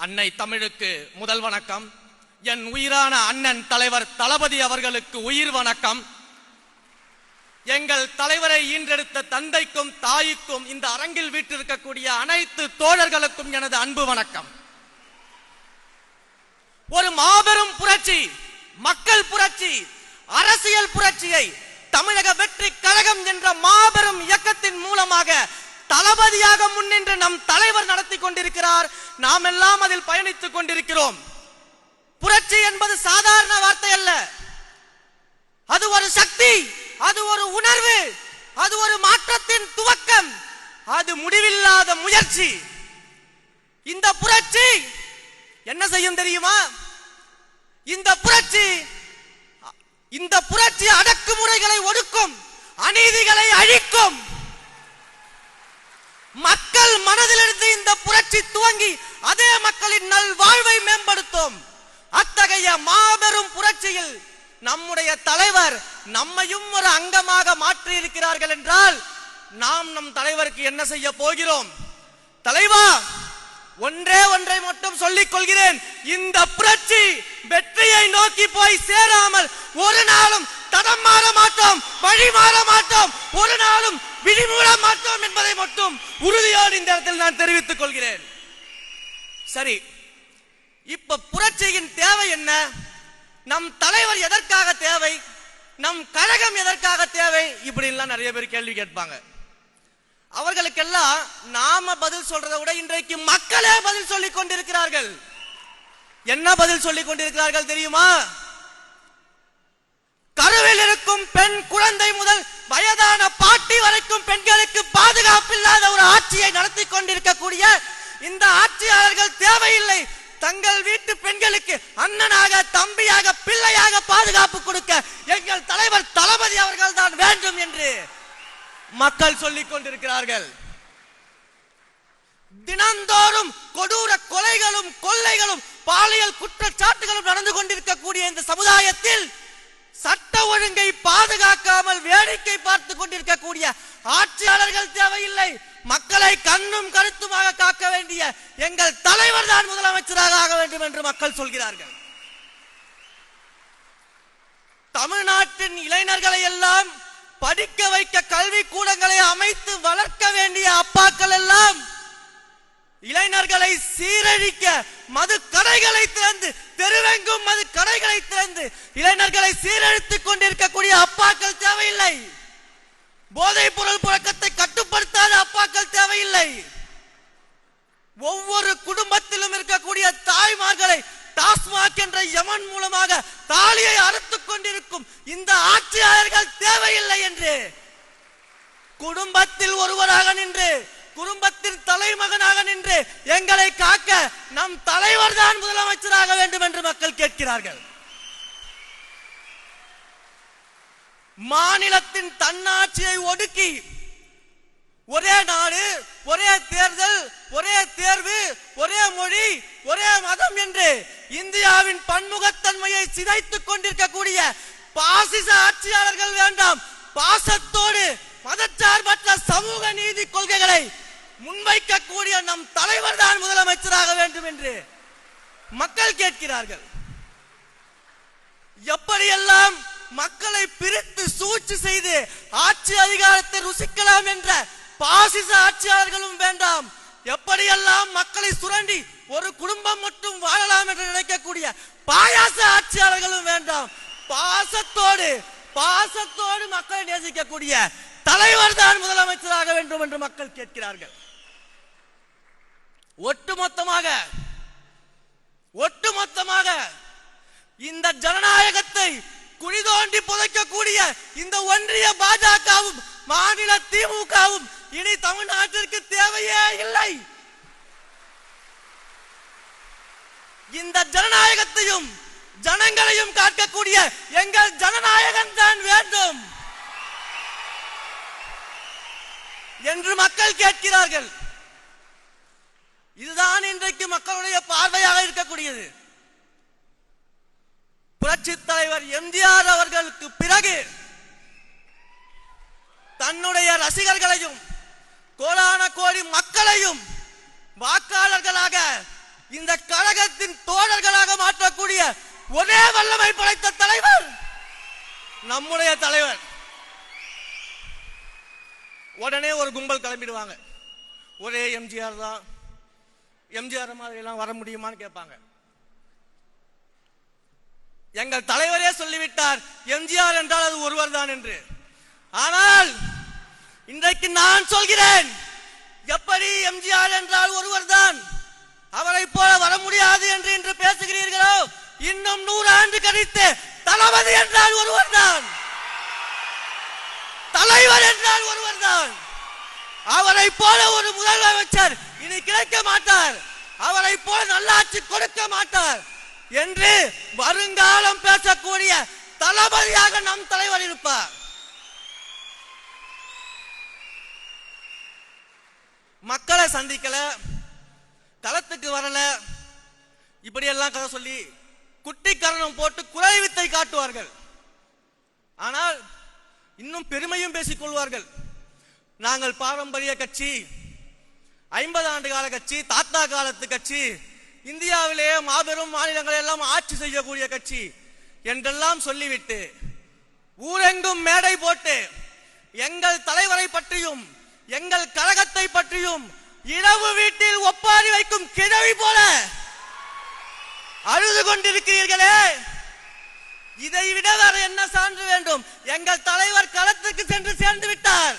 அன்னை தமிழுக்கு முதல் வணக்கம். என் உயிரான அண்ணன் தலைவர் தளபதி அவர்களுக்கு உயிர் வணக்கம். எங்கள் தலைவரை ஈன்றெடுத்த தந்தைக்கும் தாய்க்கும் இந்த அரங்கில் வீற்றிருக்கக்கூடிய அனைத்து தோழர்களுக்கும் எனது அன்பு வணக்கம். ஒரு மாபெரும் புரட்சி, மக்கள் புரட்சி, அரசியல் புரட்சியை தமிழக வெற்றி கழகம் என்ற மாபெரும் இயக்கத்தின் மூலமாக தளபதியாக முன்னின்று நம் தலைவர் நடத்தி கொண்டிருக்கிறார். நாம் எல்லாம் அதில் பயணித்துக் கொண்டிருக்கிறோம். புரட்சி என்பது சாதாரண வார்த்தை அல்ல. அது ஒரு சக்தி, அது ஒரு உணர்வு, அது ஒரு மாற்றத்தின் துவக்கம், அது முடிவில்லாத முயற்சி. இந்த புரட்சி என்ன செய்யும் தெரியுமா? இந்த புரட்சி அடக்குமுறைகளை ஒடுக்கும், அநீதிகளை அழிக்கும். மக்கள் மனதிலிருந்து இந்த புரட்சி துவங்கி அதே மக்களின் நல் வாழ்வை மேம்படுத்தும். அத்தகைய மாபெரும் புரட்சியில் நம்முடைய தலைவர் நம்மையும் ஒரு அங்கமாக மாற்றி இருக்கிறார்கள் என்றால் நாம் நம் தலைவருக்கு என்ன செய்ய போகிறோம்? தலைவா, ஒன்றை மட்டும் சொல்லிக் கொள்கிறேன். இந்த புரட்சி வெற்றியை நோக்கி போய் சேராமல் ஒரு நாளும் தடம் மாற மாட்டோம், வழி மாற மாட்டோம், ஒரு நாளும் விழிமூட மாட்டோம் என்பதை மட்டும் உறுதியோடு இந்த இடத்தில் நான் தெரிவித்துக் கொள்கிறேன். சரி, இப்ப புரட்சியின் தேவை என்ன? நம் தலைவர் எதற்காக தேவை? நம் கழகம் எதற்காக தேவை? இப்படி எல்லாம் நிறைய பேர் கேள்வி கேட்பாங்க. அவர்களுக்கெல்லாம் நாம பதில் சொல்றதை விட இன்றைக்கு மக்களே பதில் சொல்லிக் கொண்டிருக்கிறார்கள். என்ன பதில் சொல்லிக் கொண்டிருக்கிறார்கள் தெரியுமா? கருவில் இருக்கும் பெண் குழந்தை முதல் வயதான பாட்டி வரைக்கும் பெண்களுக்கு பாதுகாப்பு இல்லாத ஒரு ஆட்சியை நடத்தி கொண்டிருக்கக்கூடிய இந்த ஆட்சியாளர்கள் தேவையில்லை. தங்கள் வீட்டு பெண்களுக்கு அண்ணனாக, தம்பியாக, பிள்ளையாக பாதுகாப்பு கொடுக்க எங்கள் தலைவர் தளபதி அவர்கள் தான் வேண்டும் என்று மக்கள் சொல்லிக் கொண்டிருக்கிறார்கள். தினந்தோறும் கொடூர கொலைகளும் கொள்ளைகளும் பாலியல் குற்றச்சாட்டுகளும் நடந்து கொண்டிருக்கக்கூடிய இந்த சமுதாயத்தில் சட்ட ஒழுங்கை பாதுகாக்காமல் வேடிக்கை பார்த்துக் கொண்டிருக்கக்கூடிய ஆட்சியாளர்கள் தேவையில்லை. மக்களை கண்ணும் கருத்துமாக காக்க வேண்டிய எங்கள் தலைவர் தான் முதலமைச்சராக ஆக வேண்டும் என்று மக்கள் சொல்கிறார்கள். தமிழ்நாட்டின் இளைஞர்களை எல்லாம் படிக்க வைக்க கல்வி கூடங்களை அமைத்து வளர்க்க வேண்டிய அப்பாக்கள் எல்லாம் இளைஞர்களை சீரழிக்க மது கடைகளை திறந்து, தெருவெங்கும் மது கடைகளை திறந்து இளைஞர்களை சீரழித்துக் கொண்டிருக்கக்கூடிய அப்பாக்கள் தேவையில்லை. போதைப் பொருள் புழக்கத்தை கட்டுப்படுத்தாத அப்பாக்கள் தேவையில்லை. ஒவ்வொரு குடும்பத்திலும் இருக்கக்கூடிய தாய்மார்களை டாஸ்மாக் என்ற யமன் மூலமாக தாலியை அறுத்துக் கொண்டிருக்கும் இந்த ஆட்சியாளர்கள் தேவையில்லை என்று குடும்பத்தில் ஒருவராக நின்று, குடும்பத்தின் தலைமகனாக நின்று எங்களை காக்க நம் தலைவர் தான் முதலமைச்சராக வேண்டும் என்று மக்கள் கேட்கிறார்கள். மாநிலத்தின் தன்னாட்சியை ஒடுக்கி ஒரே நாடு, ஒரே தேர்தல், ஒரே தேர்வு, ஒரே மொழி, ஒரே மதம் என்று இந்தியாவின் பன்முகத்தன்மையை சிதைத்துக் கொண்டிருக்கக்கூடிய பாசிச ஆட்சியாளர்கள் வேண்டாம். பாசத்தோடு மதச்சார்பற்ற சமூக நீதி கொள்கைகளை முன்வைக்கக்கூடிய நம் தலைவர் தான் முதலமைச்சராக வேண்டும் என்று மக்கள் கேட்கிறார்கள். எப்படியெல்லாம் மக்களை பிரித்து சூழ்ச்சி செய்து ஆட்சி அதிகாரத்தை ருசிக்கலாம் என்ற பாசிச ஆட்சியாளர்களும் வேண்டாம். எப்படியெல்லாம் மக்களை சுரண்டி ஒரு குடும்பம் மட்டும் வாழலாம் என்று நினைக்கக்கூடிய பாயாச ஆட்சியாளர்களும் வேண்டாம். பாசத்தோடு மக்களை நேசிக்கக்கூடிய தலைவர் தான் முதலமைச்சராக வேண்டும் என்று மக்கள் கேட்கிறார்கள். ஒட்டுமொத்தமாக இந்த ஜனநாயகத்தை குழிதோண்டி புதைக்கக்கூடிய இந்த ஒன்றிய பாஜகவும் மாநில திமுகவும் இனி தமிழ்நாட்டிற்கு தேவையே இல்லை. இந்த ஜனநாயகத்தையும் ஜனங்களையும் காக்கக்கூடிய எங்கள் ஜனநாயகன் தான் வேண்டும் என்று மக்கள் கேட்கிறார்கள். இதுதான் இன்றைக்கு மக்களுடைய பார்வையாக இருக்கக்கூடியது. புரட்சி தலைவர் எம்ஜிஆர் அவர்களுக்கு பிறகு தன்னுடைய ரசிகர்களையும் கோடான கோடி மக்களையும் வாக்காளர்களாக இந்த கழகத்தின் தோழர்களாக மாற்றக்கூடிய ஒரே வல்லமை படைத்த தலைவர் நம்முடைய தலைவர். உடனே ஒரு கும்பல் கிளம்பிடுவாங்க. ஒரே எம்ஜிஆர் தான், எம்ஜிஆர் மாதிரி எல்லாம் வர முடியுமான்னு கேட்பாங்க. எங்கள் தலைவரே சொல்லிவிட்டார் எம்ஜிஆர் என்றால் அது ஒருவர் தான் என்று. ஆனால் இன்றைக்கு நான் சொல்கிறேன், எப்படி எம்ஜிஆர் என்றால் ஒருவர் தான், அவரை போல வர முடியாது என்று இன்று பேசுகிறீர்களோ, இன்னும் 100 ஆண்டு கழித்து தளபதி என்றால் ஒருவர் தான், தலைவர் என்றால் ஒருவர் தான். அவரை போல ஒரு முதலமைச்சர் இனி கிடைக்க மாட்டார், அவரை போல நல்லாட்சி கொடுக்க மாட்டார் என்று வருங்காலம் பேசக்கூடிய தளபதியாக நம் தலைவர் இருப்பார். மக்களை சந்திக்கல, களத்துக்கு வரல, இப்படியெல்லாம் கதை சொல்லி குட்டிக்கரணம் போட்டு குறை வித்தை காட்டுவார்கள். ஆனால் இன்னும் பெருமையும் பேசிக் கொள்வார்கள். நாங்கள் பாரம்பரிய கட்சி, 50 ஆண்டு கால கட்சி, தாத்தா காலத்து கட்சி, இந்தியாவிலேயே மாபெரும் மாநிலங்களை எல்லாம் ஆட்சி செய்யக்கூடிய கட்சி என்றெல்லாம் சொல்லிவிட்டு ஊரெங்கும் மேடை போட்டு எங்கள் தலைவரை பற்றியும் எங்கள் கழகத்தை பற்றியும் இரவு வீட்டில் ஒப்பாரி வைக்கும் கிழவி போல அழுது கொண்டிருக்கிறீர்களே, இதை விட வேற என்ன சான்று வேண்டும்? எங்கள் தலைவர் களத்துக்கு சென்று சேர்ந்து விட்டார்,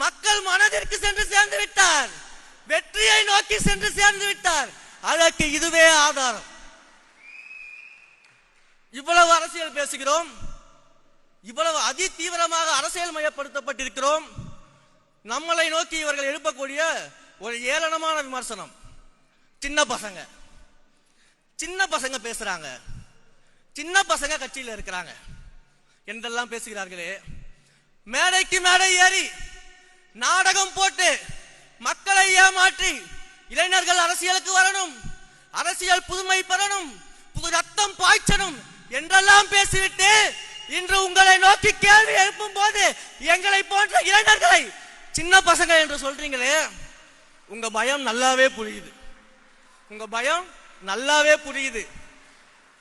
மக்கள் மனதிற்கு சென்று சேர்ந்து விட்டார், வெற்றியை நோக்கி சென்று சேர்ந்து விட்டார். அதற்கு இதுவே ஆதாரம். இவ்வளவு அரசியல் பேசுகிறோம், இவ்வளவு அதி தீவிரமாக அரசியல் மயப்படுத்தப்பட்டிருக்கிறோம். நம்மளை நோக்கி இவர்கள் எழுப்பக்கூடிய ஒரு ஏளனமான விமர்சனம், சின்ன பசங்க பேசுறாங்க, சின்ன பசங்க கட்சியில் இருக்கிறாங்க என்றெல்லாம் பேசுகிறார்களே. மேடைக்கு மேடை ஏறி நாடகம் போட்டு மக்களை ஏமாற்றி இளைஞர்கள் அரசியலுக்கு வரணும், அரசியல் புதுமை பெறணும், புது ரத்தம் பாய்ச்சணும் என்றெல்லாம் பேசிவிட்டு இன்று உங்களை நோக்கி கேள்வி எழுப்பும் போது எங்களை போன்ற இளைஞர்களை சின்ன பசங்க என்று சொல்றீங்களே, உங்க பயம் நல்லாவே புரியுது, உங்க பயம் நல்லாவே புரியுது.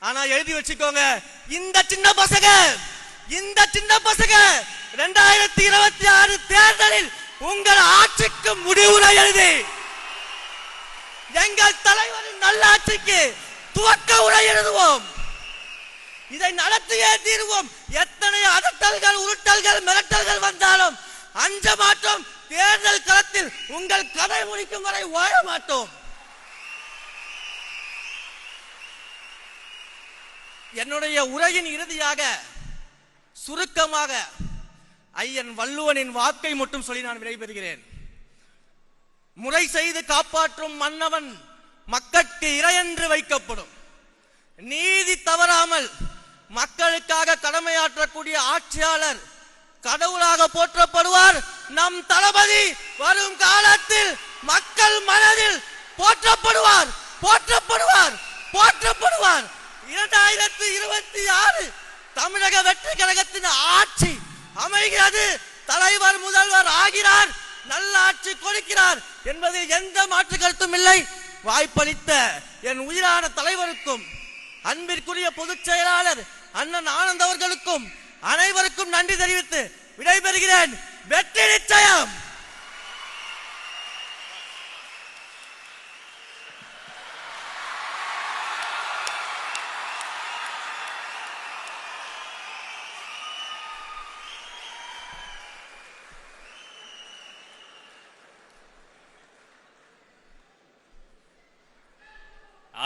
ஆனா எழுதி வச்சுக்கோங்க, இந்த சின்ன பசங்க 2026 தேர்தலில் உங்கள் ஆட்சிக்கு முடிவுரை எழுதி எங்கள் தலைவரின் நல்லாட்சிக்கு துவக்க உரை எழுதுவோம். இதை நடத்தியே தீர்வோம். எத்தனை அதட்டல்கள், உருட்டல்கள், மிரட்டல்கள் வந்தாலும் அஞ்ச மாட்டோம். தேர்தல் களத்தில் உங்கள் கதை முடிக்கும் வரை ஓய மாட்டோம். என்னுடைய உரையின் இறுதியாக சுருக்கமாக ஐயன் வள்ளுவனின் வாக்கை மட்டும் சொல்லி நான் விடைபெறுகிறேன். முறை செய்து காப்பாற்றும் மன்னவன் மக்களுக்கு இறையென்று வைக்கப்படும். நீதி தவறாமல் மக்களுக்காக கடமையாற்றக்கூடிய ஆட்சியாளர் கடவுளாக போற்றப்படுவார். நம் தளபதி வரும் காலத்தில் மக்கள் மனதில் போற்றப்படுவார், போற்றப்படுவார், போற்றப்படுவார். 2026 தமிழக வெற்றி கழகத்தின் ஆட்சி அமைகிறது. தலைவர் முதல்வர் ஆகிறார், நல்ல ஆட்சி கொடுக்கிறார் என்பதில் எந்த மாற்று கருத்தும் இல்லை. வாய்ப்பளித்த என் உயிரான தலைவருக்கும் அன்பிற்குரிய பொதுச் செயலாளர் அண்ணன் ஆனந்த் அவர்களுக்கும் அனைவருக்கும் நன்றி தெரிவித்து விடைபெறுகிறேன். வெற்றி நிச்சயம்.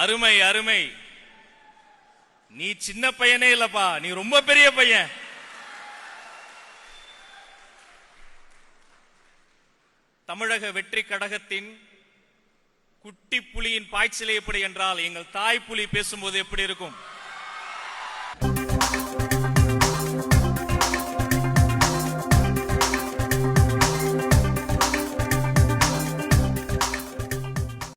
அருமை அருமை. நீ சின்ன பையனே இல்லப்பா, நீ ரொம்ப பெரிய பையன். தமிழக வெற்றி கழகத்தின் குட்டி புலியின் பாய்ச்சலை எப்படி என்றால் எங்கள் தாய் புலி பேசும்போது எப்படி இருக்கும்?